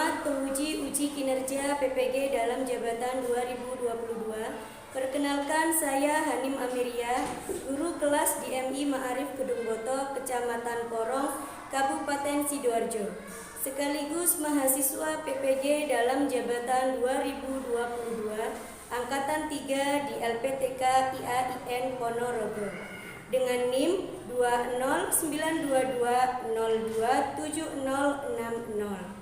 Selamat penguji uji kinerja PPG dalam jabatan 2022. Perkenalkan, saya Hanim Amelia, guru kelas di MI Ma'arif Kedungboto, Kecamatan Porong, Kabupaten Sidoarjo, sekaligus mahasiswa PPG dalam jabatan 2022, Angkatan 3 di LPTK IAIN Ponorogo, dengan NIM 20922027060.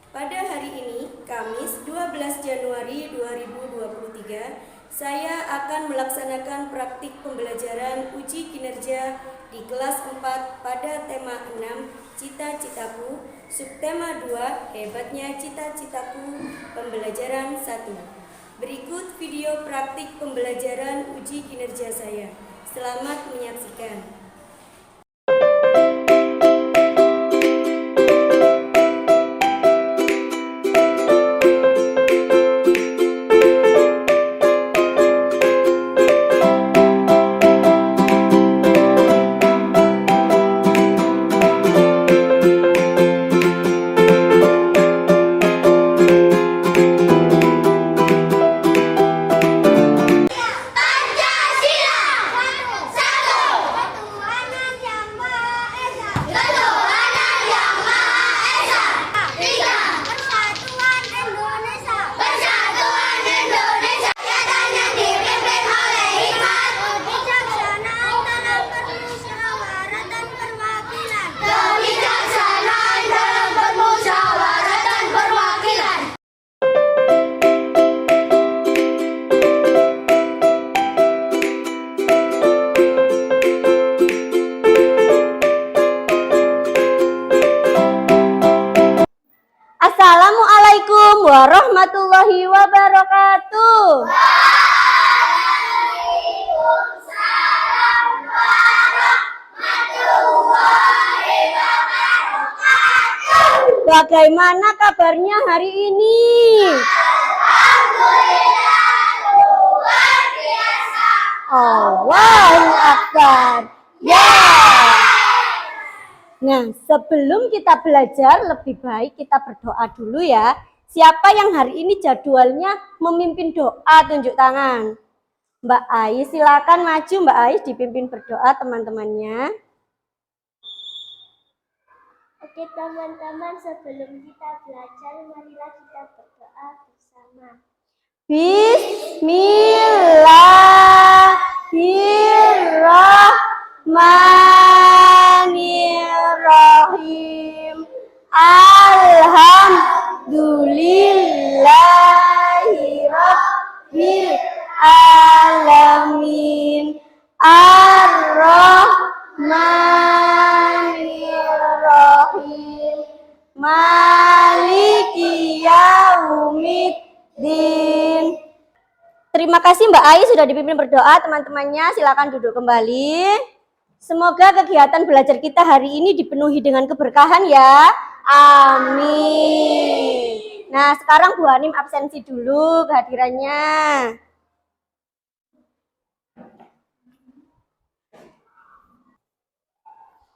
Pada hari ini, Kamis 12 Januari 2023, saya akan melaksanakan praktik pembelajaran uji kinerja di kelas 4 pada tema 6, Cita-citaku, subtema 2, Hebatnya Cita-citaku, pembelajaran 1. Berikut video praktik pembelajaran uji kinerja saya. Selamat menyaksikan. Assalamualaikum warahmatullahi wabarakatuh. Waalaikumsalam warahmatullahi wabarakatuh. Bagaimana kabarnya hari ini? Alhamdulillah luar biasa. Allahu Akbar. Ya. Nah, sebelum kita belajar, lebih baik kita berdoa dulu ya. Siapa yang hari ini jadwalnya memimpin doa, tunjuk tangan. Mbak Ais, silakan maju Mbak Ais, dipimpin berdoa teman-temannya. Oke teman-teman, sebelum kita belajar, marilah kita berdoa bersama. Bismillahirrahmanirrahim. Alhamdulillahirabbil alamin. Ar-Rahmanirrahim. Maliki yaumiddin. Terima kasih Mbak Ai sudah dipimpin berdoa. Teman-temannya silakan duduk kembali. Semoga kegiatan belajar kita hari ini dipenuhi dengan keberkahan ya. Amin. Nah, sekarang Bu Hanim absensi dulu kehadirannya.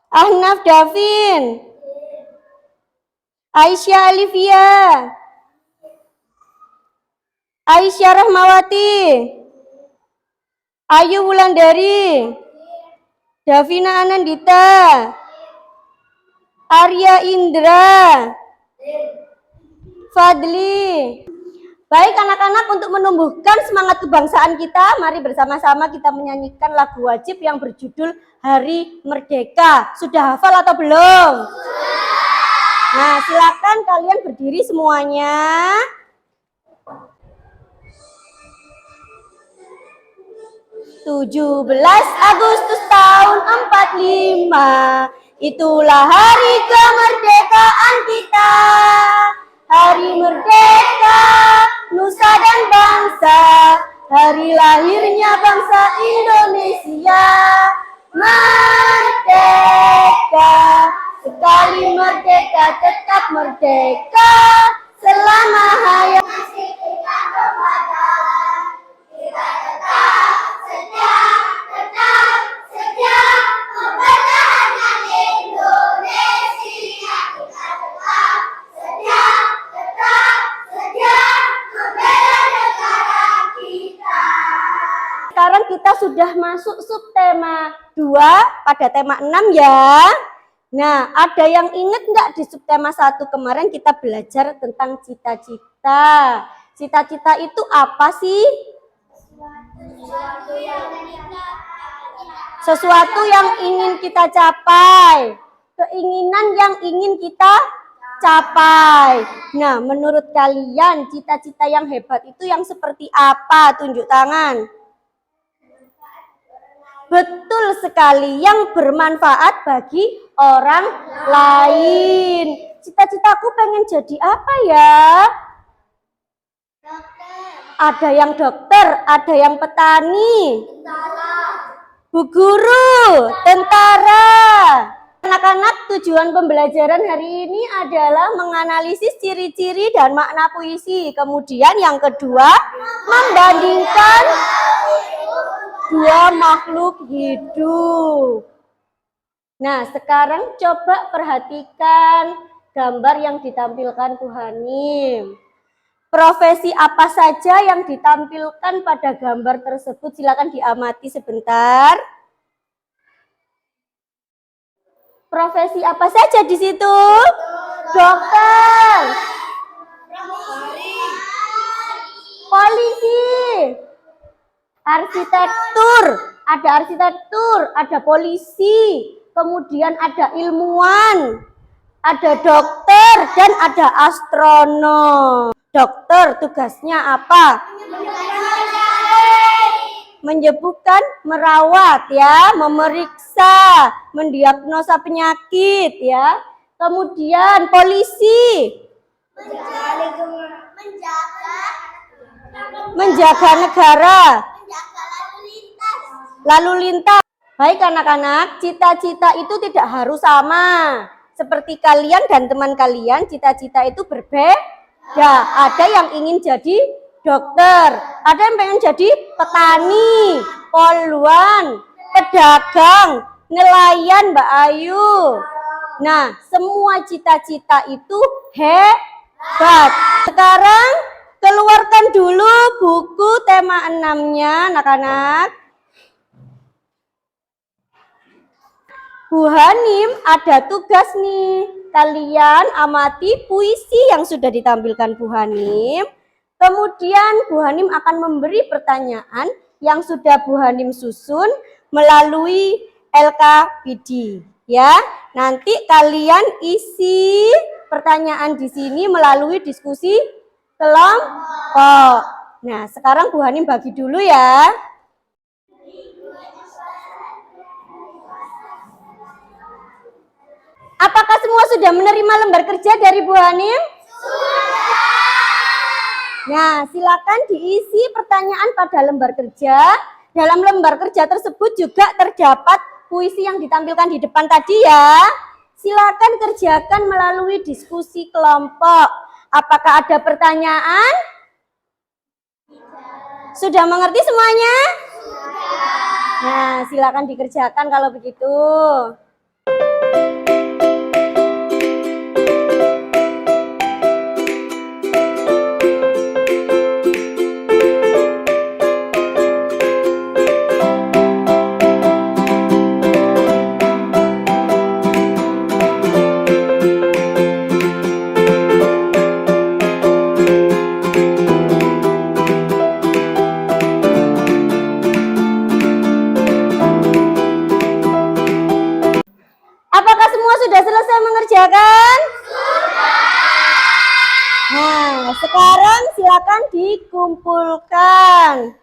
Ahnaf Davin. Aisyah Alivia. Aisyah Rahmawati. Ayu Wulandari. Davina Anandita. Arya Indra. Fadli. Baik anak-anak, untuk menumbuhkan semangat kebangsaan kita, mari bersama-sama kita menyanyikan lagu wajib yang berjudul Hari Merdeka. Sudah hafal atau belum? Nah, silakan kalian berdiri semuanya. 17 Agustus tahun 45, itulah hari kemerdekaan kita. Hari merdeka, nusa dan bangsa, hari lahirnya bangsa Indonesia. Merdeka, sekali merdeka tetap merdeka, selama hayat masih kita kepada. Kita tetap setia mempertahankan Indonesia. Kita tetap setia kita sudah masuk subtema 2 pada tema 6 ya. Nah, ada yang ingat nggak di subtema 1 kemarin kita belajar tentang cita-cita. Cita-cita itu apa sih? Sesuatu yang ingin kita capai. Keinginan yang ingin kita capai. Nah, menurut kalian cita-cita yang hebat itu yang seperti apa? Tunjuk tangan. Betul sekali, yang bermanfaat bagi orang lain. Cita-citaku pengen jadi apa ya? Ada yang dokter, ada yang petani, bu guru, tentara. Anak-anak, tujuan pembelajaran hari ini adalah menganalisis ciri-ciri dan makna puisi. Kemudian yang kedua, membandingkan dua makhluk hidup. Nah, sekarang coba perhatikan gambar yang ditampilkan Bu Hanim. Profesi apa saja yang ditampilkan pada gambar tersebut? Silakan diamati sebentar. Profesi apa saja di situ? Dokter, polisi, arsitektur, ada polisi, kemudian ada ilmuwan, ada dokter, dan ada astronom. Dokter tugasnya apa? Menyembuhkan, merawat ya, memeriksa, mendiagnosa penyakit ya. Kemudian polisi menjaga negara, lalu lintas. Baik anak-anak, cita-cita itu tidak harus sama. Seperti kalian dan teman kalian, cita-cita itu berbeda. Ada yang ingin jadi dokter, ada yang pengen jadi petani, poluan, pedagang, nelayan Mbak Ayu. Nah, semua cita-cita itu hebat. Sekarang keluarkan dulu buku tema 6-nya anak-anak. Bu Hanim ada tugas nih. Kalian amati puisi yang sudah ditampilkan Bu Hanim. Kemudian Bu Hanim akan memberi pertanyaan yang sudah Bu Hanim susun melalui LKPD. Ya, nanti kalian isi pertanyaan di sini melalui diskusi kelompok. Nah, sekarang Bu Hanim bagi dulu ya. Apakah semua sudah menerima lembar kerja dari Bu Hanim? Nah, silakan diisi pertanyaan pada lembar kerja. Dalam lembar kerja tersebut juga terdapat puisi yang ditampilkan di depan tadi ya. Silakan kerjakan melalui diskusi kelompok. Apakah ada pertanyaan? Sudah mengerti semuanya? Nah, silakan dikerjakan kalau begitu. Sudah selesai mengerjakan? Sudah. Nah, sekarang silakan dikumpulkan.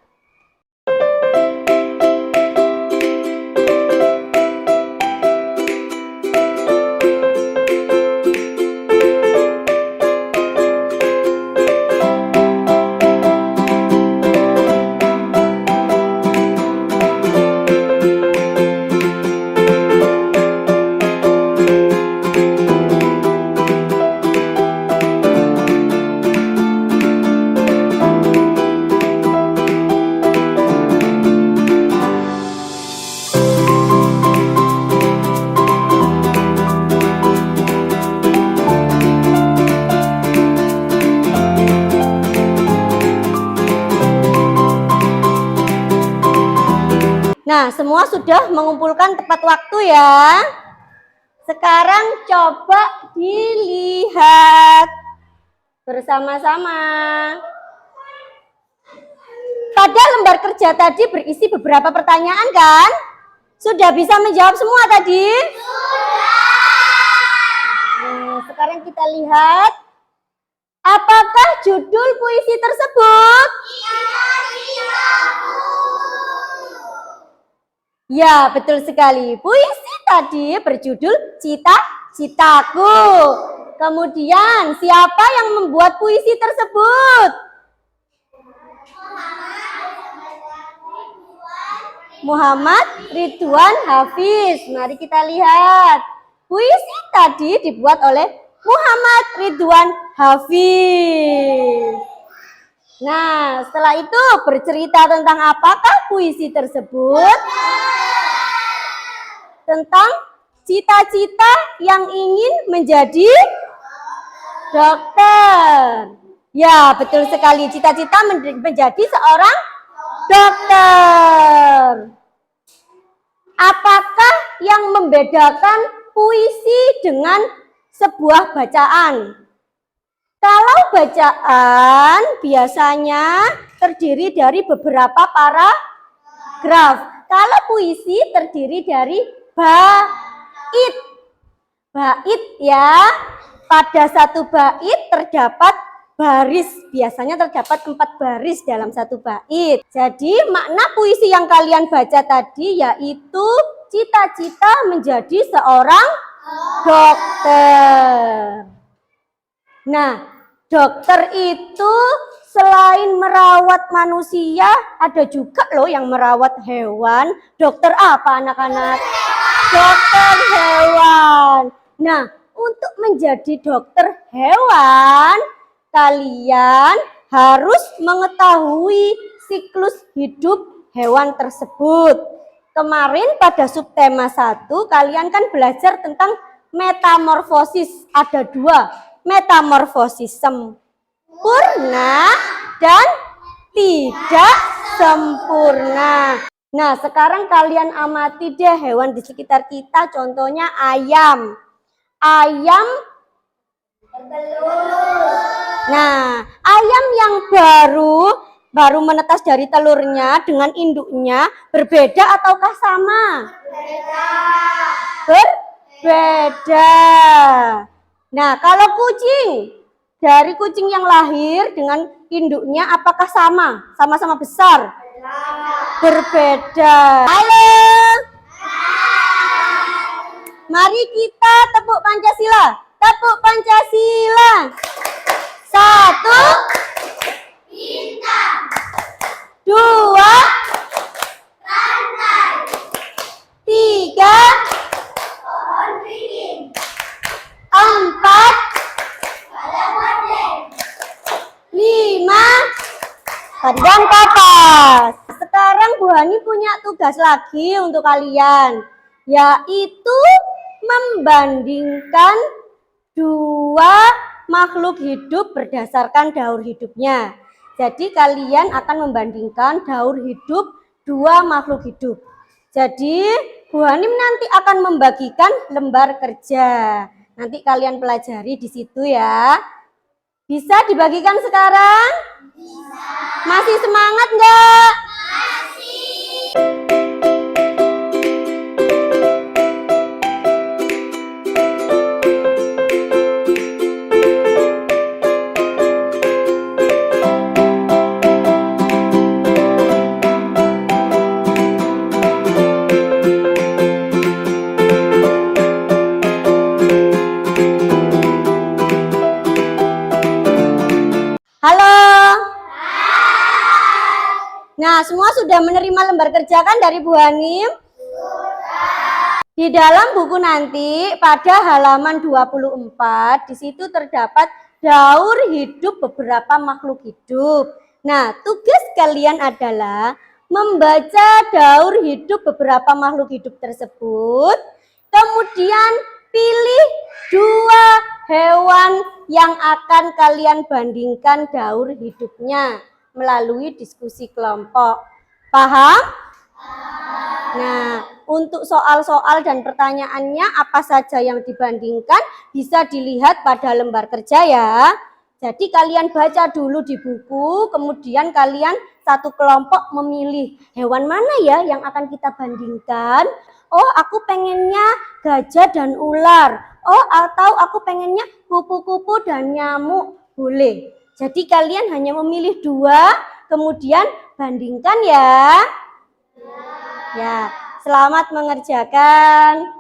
Nah, semua sudah mengumpulkan tepat waktu ya. Sekarang coba dilihat bersama-sama. Pada lembar kerja tadi berisi beberapa pertanyaan kan? Sudah bisa menjawab semua tadi? Sudah. Sekarang kita lihat. Apakah judul puisi tersebut? Ya, betul sekali. Puisi tadi berjudul Cita-Citaku. Kemudian, siapa yang membuat puisi tersebut? Muhammad Ridwan Hafiz. Mari kita lihat. Puisi tadi dibuat oleh Muhammad Ridwan Hafiz. Nah, setelah itu bercerita tentang apakah puisi tersebut? Tentang cita-cita yang ingin menjadi dokter. Ya, betul sekali. Cita-cita menjadi seorang dokter. Apakah yang membedakan puisi dengan sebuah bacaan? Kalau bacaan biasanya terdiri dari beberapa paragraf. Kalau puisi terdiri dari bait. Bait ya. Pada satu bait terdapat baris. Biasanya terdapat 4 baris dalam satu bait. Jadi makna puisi yang kalian baca tadi yaitu cita-cita menjadi seorang dokter. Nah, dokter itu selain merawat manusia, ada juga loh yang merawat hewan. Dokter apa anak-anak? Dokter hewan. Nah, untuk menjadi dokter hewan, kalian harus mengetahui siklus hidup hewan tersebut. Kemarin pada subtema 1, kalian kan belajar tentang metamorfosis. Ada 2. Metamorfosis sempurna dan tidak sempurna. Nah, sekarang kalian amati deh hewan di sekitar kita, contohnya ayam. Ayam bertelur. Nah, ayam yang baru menetas dari telurnya dengan induknya berbeda ataukah sama? Berbeda. Nah, kalau kucing, dari kucing yang lahir dengan induknya apakah sama? Sama-sama besar? Berbeda. Halo. Mari kita tepuk Pancasila. Tepuk Pancasila. 1 bintang. 2 rantai. 3 pohon beringin. 4 5 kandang kapas. Sekarang Bu Hani punya tugas lagi untuk kalian, yaitu membandingkan 2 makhluk hidup berdasarkan daur hidupnya. Jadi kalian akan membandingkan daur hidup 2 makhluk hidup. Jadi Bu Hani nanti akan membagikan lembar kerja. Nanti kalian pelajari di situ ya. Bisa dibagikan sekarang? Bisa. Masih semangat enggak? Masih. Nah, semua sudah menerima lembar kerja kan dari Bu Hani? Sudah. Di dalam buku nanti pada halaman 24 di situ terdapat daur hidup beberapa makhluk hidup. Nah, tugas kalian adalah membaca daur hidup beberapa makhluk hidup tersebut. Kemudian pilih 2 hewan yang akan kalian bandingkan daur hidupnya melalui diskusi kelompok. Paham? Nah, untuk soal-soal dan pertanyaannya apa saja yang dibandingkan bisa dilihat pada lembar kerja ya. Jadi kalian baca dulu di buku, kemudian kalian satu kelompok memilih hewan mana ya yang akan kita bandingkan. Oh, aku pengennya gajah dan ular. Oh, atau aku pengennya kupu-kupu dan nyamuk. Boleh. Jadi kalian hanya memilih 2, kemudian bandingkan ya. Ya, selamat mengerjakan.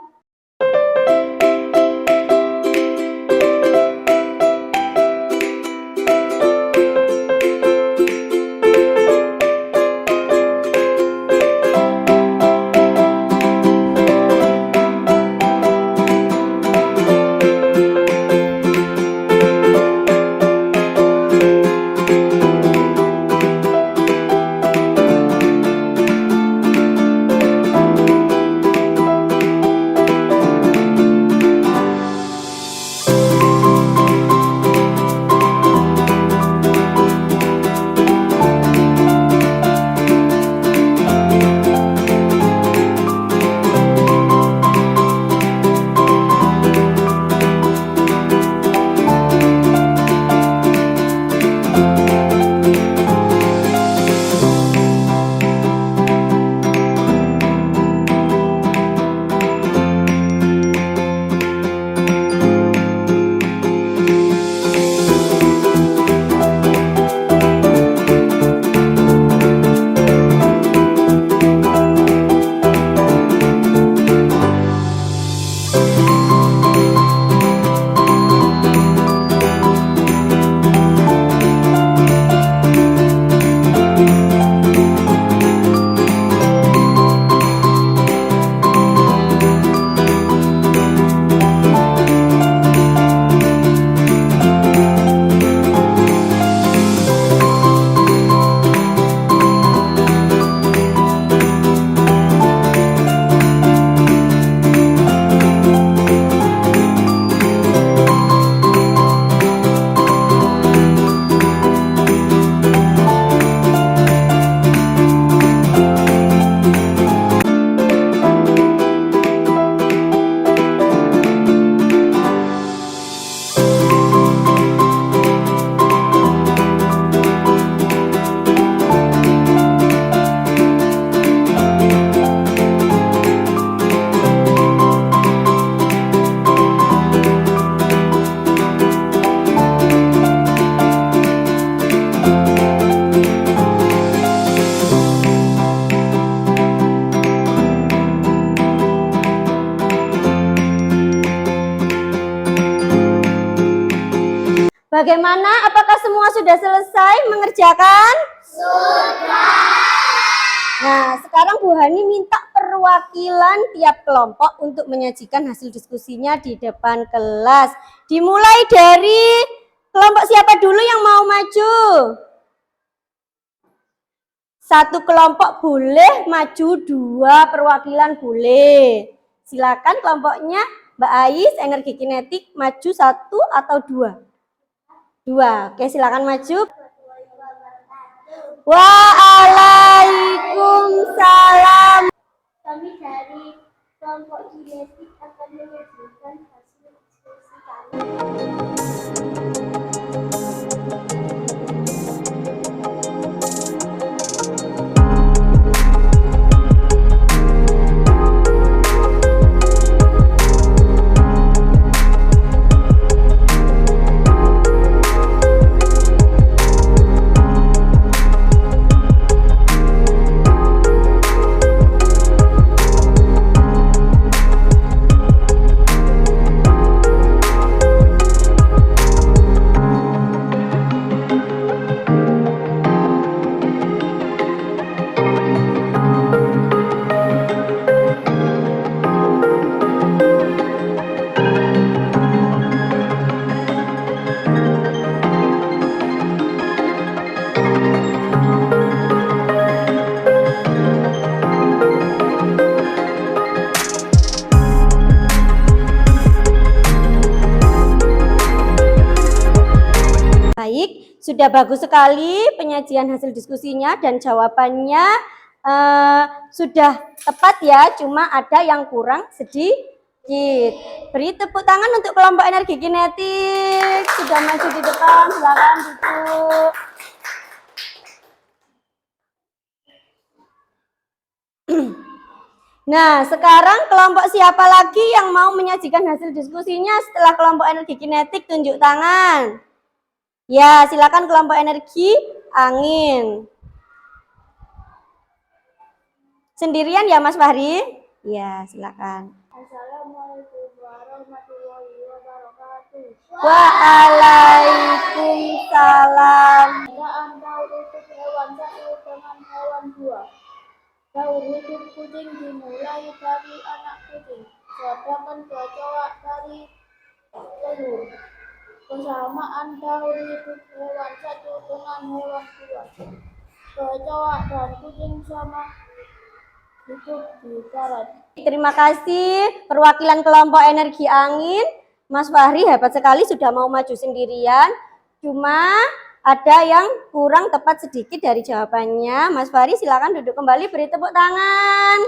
Bagaimana? Apakah semua sudah selesai mengerjakan? Sudah. Nah, sekarang Bu Hani minta perwakilan tiap kelompok untuk menyajikan hasil diskusinya di depan kelas. Dimulai dari kelompok siapa dulu yang mau maju? Satu kelompok boleh maju, 2 perwakilan boleh. Silakan kelompoknya Mbak Ais, energi kinetik, maju 1 atau 2? 2. Oke, silakan maju. Waalaikumsalam. Kami dari kelompok kinetik akan menyajikan hasil diskusi kami. Baik, sudah bagus sekali penyajian hasil diskusinya dan jawabannya sudah tepat ya, cuma ada yang kurang sedikit. Beri tepuk tangan untuk kelompok energi kinetik. Sudah maju di depan, silakan duduk. Nah, sekarang kelompok siapa lagi yang mau menyajikan hasil diskusinya setelah kelompok energi kinetik? Tunjuk tangan. Ya, silakan kelompok energi angin. Sendirian ya Mas Fahri? Ya, silakan. Assalamualaikum warahmatullahi wabarakatuh. Waalaikumsalam. Perbedaan daur hidup hewan satu dengan hewan dua. Daur hidup kucing dimulai dari anak kucing, sedangkan kecoa dari telur. Kesamaan daur hidup hewan satu dengan hewan dua. Kecoa dan kucing sama hidup di darat. Terima kasih perwakilan kelompok energi angin. Mas Fahri hebat sekali sudah mau maju sendirian. Cuma ada yang kurang tepat sedikit dari jawabannya. Mas Fahri silakan duduk kembali, beri tepuk tangan.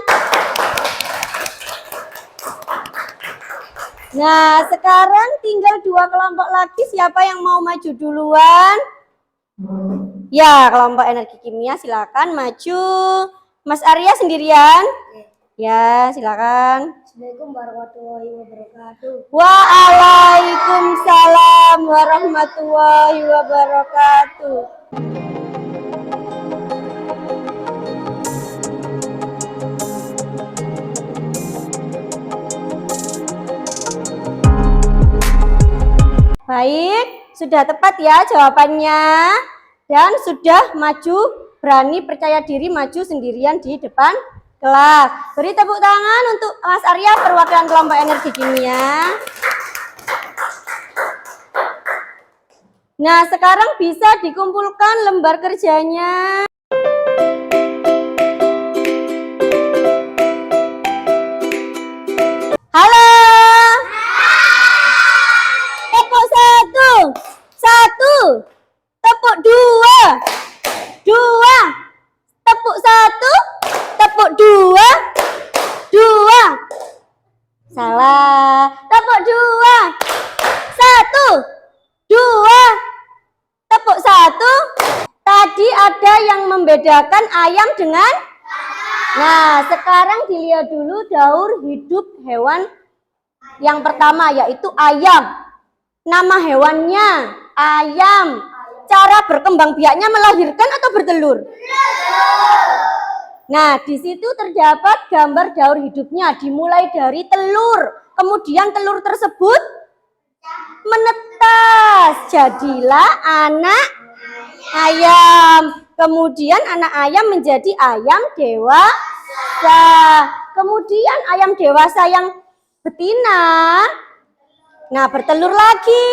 Nah, sekarang tinggal dua kelompok lagi. Siapa yang mau maju duluan? Ya, kelompok energi kimia silakan maju. Mas Arya sendirian? Ya, silakan. Assalamualaikum warahmatullahi wabarakatuh. Waalaikumsalam warahmatullahi wabarakatuh. Baik, sudah tepat ya jawabannya. Dan sudah maju, berani percaya diri maju sendirian di depan kelas. Beri tepuk tangan untuk Mas Arya perwakilan kelompok energi kimia. Nah, sekarang bisa dikumpulkan lembar kerjanya. Halo. Tepuk satu. Satu. Tepuk dua. Dua. Tepuk satu. Tepuk dua. Dua. Salah. Tepuk dua. Satu. Dua. Tepuk satu. Tadi ada yang membedakan ayam dengan. Nah, sekarang dilihat dulu daur hidup hewan yang pertama yaitu ayam. Nama hewannya ayam. Cara berkembang biaknya melahirkan atau bertelur? Nah, di situ terdapat gambar daur hidupnya dimulai dari telur. Kemudian telur tersebut menetas. Jadilah anak ayam. Kemudian anak ayam menjadi ayam dewasa. Kemudian ayam dewasa yang betina, nah bertelur lagi.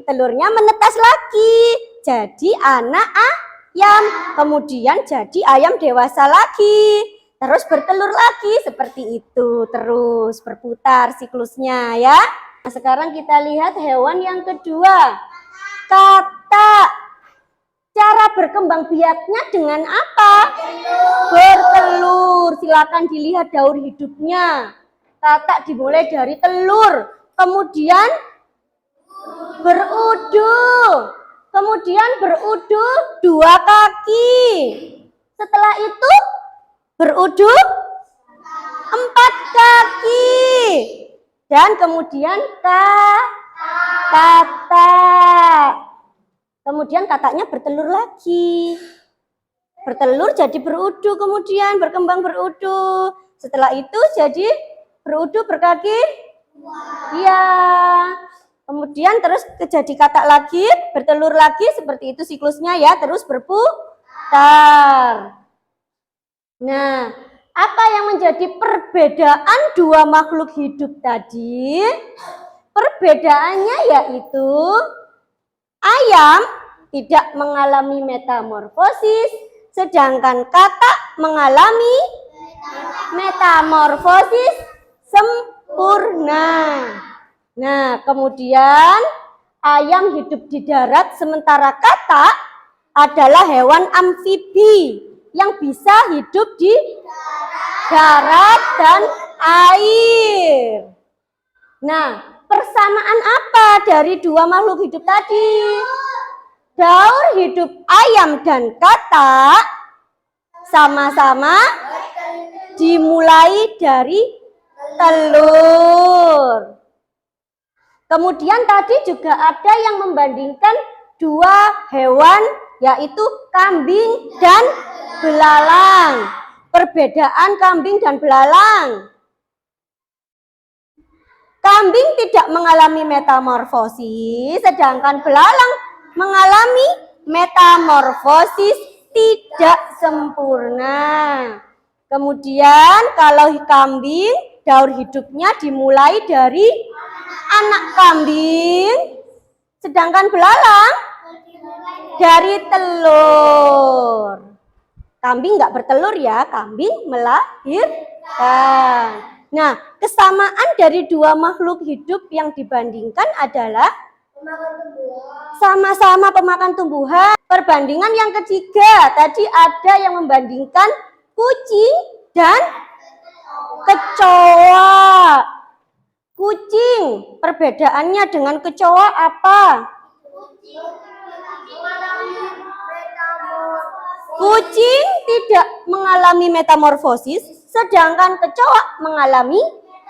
Telurnya menetas lagi. Jadi anak ayam. Kemudian jadi ayam dewasa lagi. Terus bertelur lagi. Seperti itu. Terus berputar siklusnya ya. Nah, sekarang kita lihat hewan yang kedua. Katak. Cara berkembang biaknya dengan apa? Bertelur. Silakan dilihat daur hidupnya. Katak dimulai dari telur. Kemudian berudu. Kemudian berudu dua kaki. Setelah itu berudu empat kaki. Dan kemudian katak. Kemudian kataknya bertelur lagi. Bertelur jadi berudu, kemudian berkembang berudu. Setelah itu jadi berudu berkaki. Iya. Kemudian terus jadi katak lagi, bertelur lagi, seperti itu siklusnya ya, terus berputar. Nah, apa yang menjadi perbedaan dua makhluk hidup tadi? Perbedaannya yaitu ayam tidak mengalami metamorfosis, sedangkan katak mengalami metamorfosis sempurna. Nah, kemudian ayam hidup di darat, sementara katak adalah hewan amfibi. yang bisa hidup di darat dan air. Nah, persamaan apa dari dua makhluk hidup tadi? Daur hidup ayam dan katak sama-sama dimulai dari telur. Kemudian tadi juga ada yang membandingkan dua hewan, yaitu kambing dan belalang. Perbedaan kambing dan belalang. Kambing tidak mengalami metamorfosis, sedangkan belalang mengalami metamorfosis tidak sempurna. Kemudian kalau kambing, daur hidupnya dimulai dari anak kambing, sedangkan belalang dari telur. Kambing nggak bertelur ya, kambing melahirkan. Nah, kesamaan dari dua makhluk hidup yang dibandingkan adalah sama-sama pemakan tumbuhan. Perbandingan yang ketiga, tadi ada yang membandingkan kucing dan kecoa. Kucing, perbedaannya dengan kecoa apa? Kucing tidak mengalami metamorfosis, sedangkan kecoa mengalami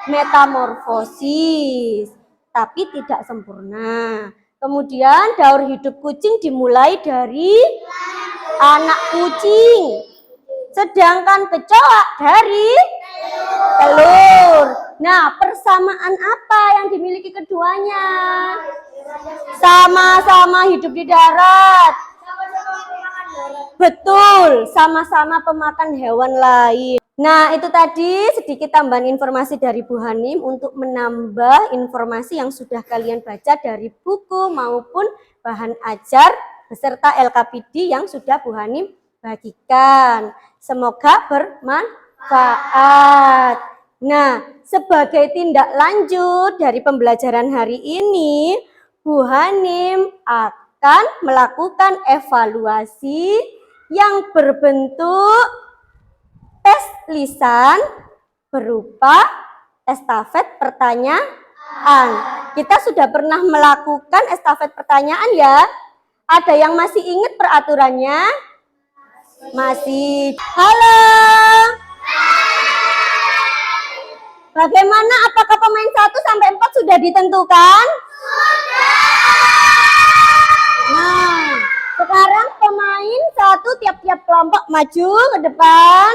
metamorfosis, tapi tidak sempurna. Kemudian daur hidup kucing dimulai dari anak kucing, sedangkan kecoa dari telur. Nah, persamaan apa yang dimiliki keduanya? Sama-sama hidup di darat. Betul, sama-sama pemakan hewan lain. Nah, itu tadi sedikit tambahan informasi dari Bu Hanim untuk menambah informasi yang sudah kalian baca dari buku maupun bahan ajar beserta LKPD yang sudah Bu Hanim bagikan. Semoga bermanfaat. Nah, sebagai tindak lanjut dari pembelajaran hari ini, Bu Hanim akan melakukan evaluasi yang berbentuk tes lisan berupa estafet pertanyaan. Kita sudah pernah melakukan estafet pertanyaan ya. Ada yang masih ingat peraturannya? Masih. Halo. Bagaimana, apakah pemain 1 sampai 4 sudah ditentukan? Nah, sekarang pemain 1 tiap-tiap kelompok maju ke depan.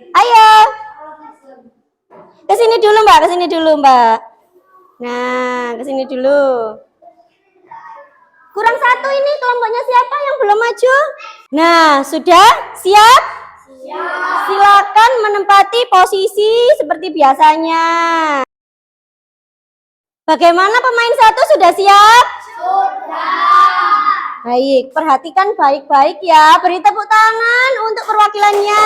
Ayo. Ke sini dulu, Mbak. Ke sini dulu, Mbak. Nah, ke sini dulu. Kurang 1 ini kelompoknya siapa yang belum maju? Nah, sudah siap? Silakan menempati posisi seperti biasanya. Bagaimana pemain 1 sudah siap? Sudah. Baik, perhatikan baik-baik ya. Beri tepuk tangan untuk perwakilannya.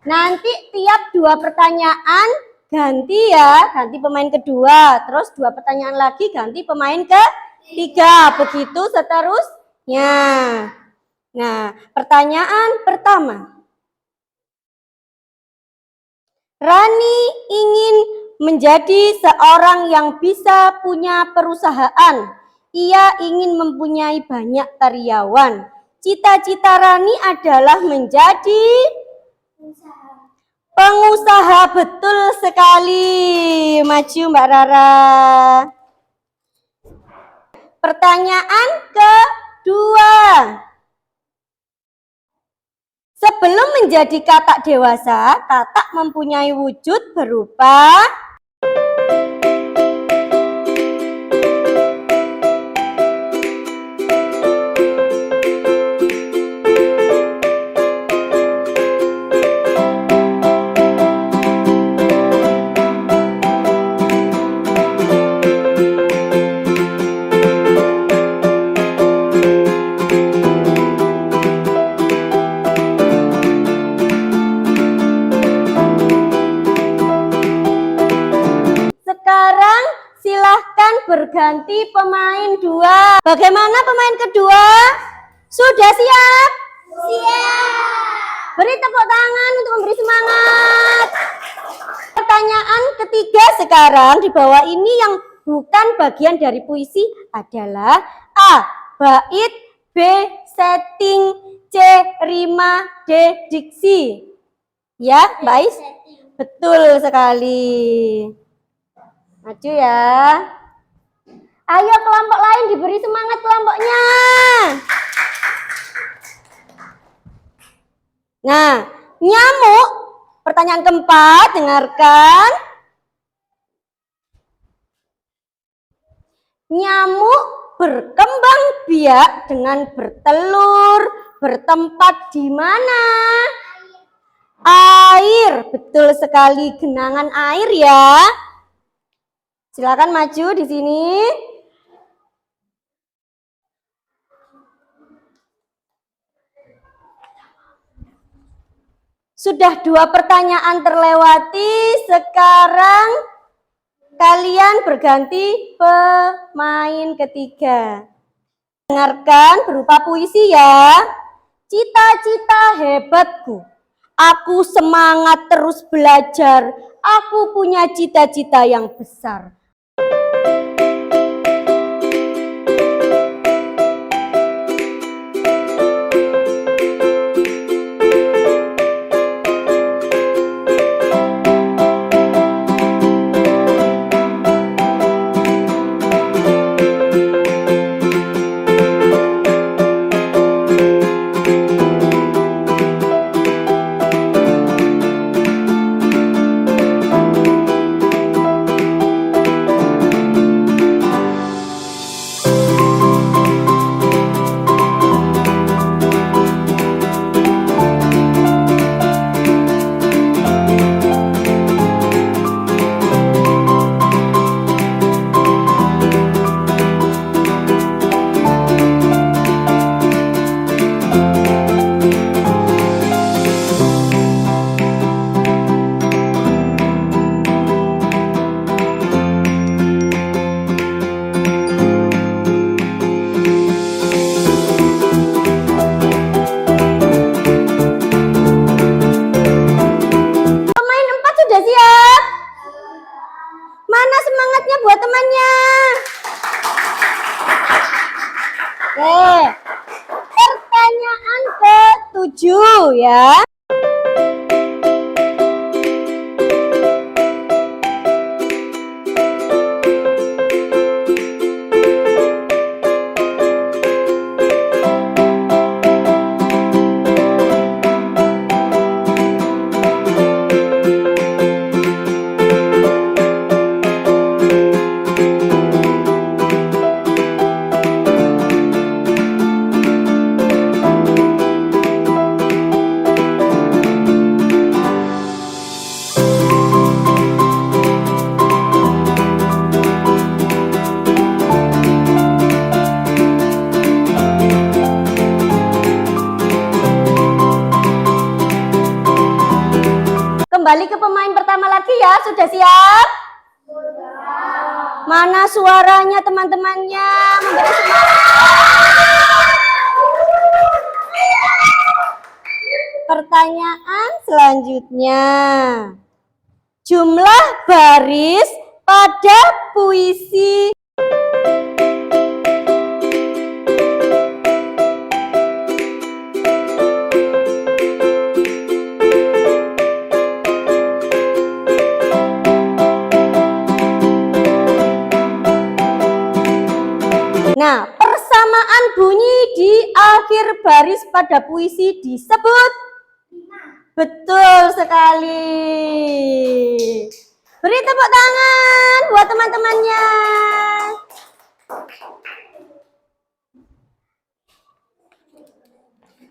Nanti tiap 2 pertanyaan ganti ya, ganti pemain kedua. Terus 2 pertanyaan lagi ganti pemain ketiga. Begitu seterusnya. Nah, pertanyaan pertama. Rani ingin menjadi seorang yang bisa punya perusahaan. Ia ingin mempunyai banyak karyawan. Cita-cita Rani adalah menjadi pengusaha. Betul sekali. Maju Mbak Rara. Pertanyaan kedua. Sebelum menjadi katak dewasa, katak mempunyai wujud berupa berganti pemain 2. Bagaimana pemain kedua? Sudah siap? Beri tepuk tangan untuk memberi semangat. Pertanyaan ketiga sekarang di bawah ini yang bukan bagian dari puisi adalah A. Bait, B. Setting, C. Rima, D. Diksi. Ya, Bais? Betul sekali. Maju ya. Ayo kelompok lain diberi semangat kelompoknya. Nah, nyamuk. Pertanyaan keempat, dengarkan. Nyamuk berkembang biak dengan bertelur, bertempat di mana? Air. Betul sekali, genangan air ya. Silakan maju di sini. Sudah 2 pertanyaan terlewati, sekarang kalian berganti pemain ketiga. Dengarkan berupa puisi ya. Cita-cita hebatku, aku semangat terus belajar, aku punya cita-cita yang besar. Pertanyaan ke-7 ya. Kembali ke pemain pertama lagi ya, sudah siap? Sudah. Mana suaranya teman-temannya? Memberi semangat. Pertanyaan selanjutnya. Jumlah baris pada puisi. Nah, persamaan bunyi di akhir baris pada puisi disebut? Betul sekali. Beri tepuk tangan buat teman-temannya.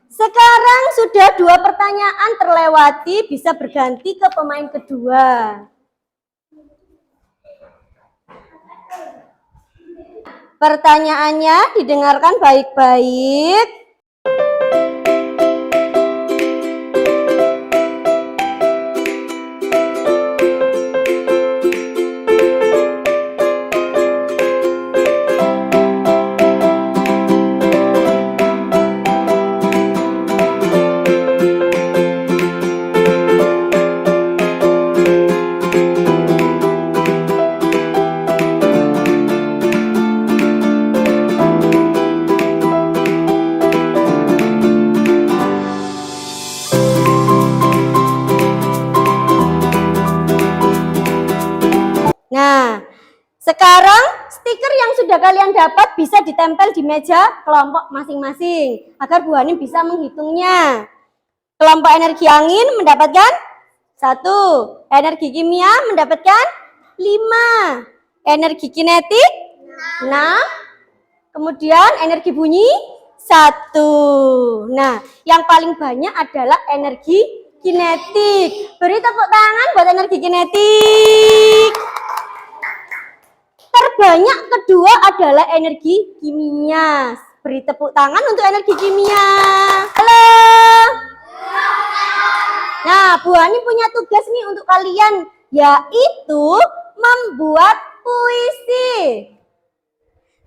Sekarang sudah 2 pertanyaan terlewati, bisa berganti ke pemain kedua. Pertanyaannya didengarkan baik-baik. Sekarang stiker yang sudah kalian dapat bisa ditempel di meja kelompok masing-masing agar Bu Hanim bisa menghitungnya. Kelompok energi angin mendapatkan 1, energi kimia mendapatkan 5, energi kinetik 6, kemudian energi bunyi 1. Nah, yang paling banyak adalah energi kinetik. Beri tepuk tangan buat energi kinetik. Terbanyak kedua adalah energi kimia. Beri tepuk tangan untuk energi kimia. Halo. Nah, Bu Hanim punya tugas nih untuk kalian, yaitu membuat puisi.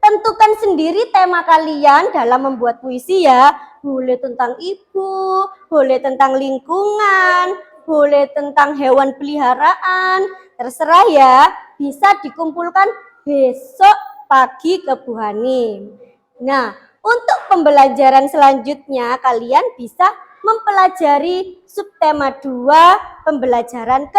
Tentukan sendiri tema kalian dalam membuat puisi ya. Boleh tentang ibu, boleh tentang lingkungan, boleh tentang hewan peliharaan. Terserah ya, bisa dikumpulkan besok pagi ke Bu Hanim. Nah, untuk pembelajaran selanjutnya kalian bisa mempelajari subtema 2 pembelajaran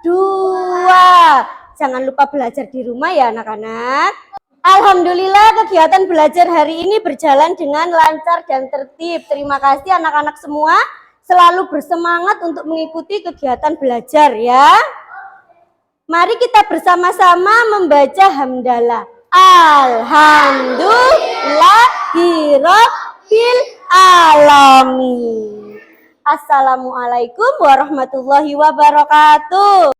kedua. Jangan lupa belajar di rumah ya anak-anak. Alhamdulillah kegiatan belajar hari ini berjalan dengan lancar dan tertib. Terima kasih anak-anak semua. Selalu bersemangat untuk mengikuti kegiatan belajar ya. Mari kita bersama-sama membaca hamdalah. Alhamdulillahirabbil alamin. Assalamualaikum warahmatullahi wabarakatuh.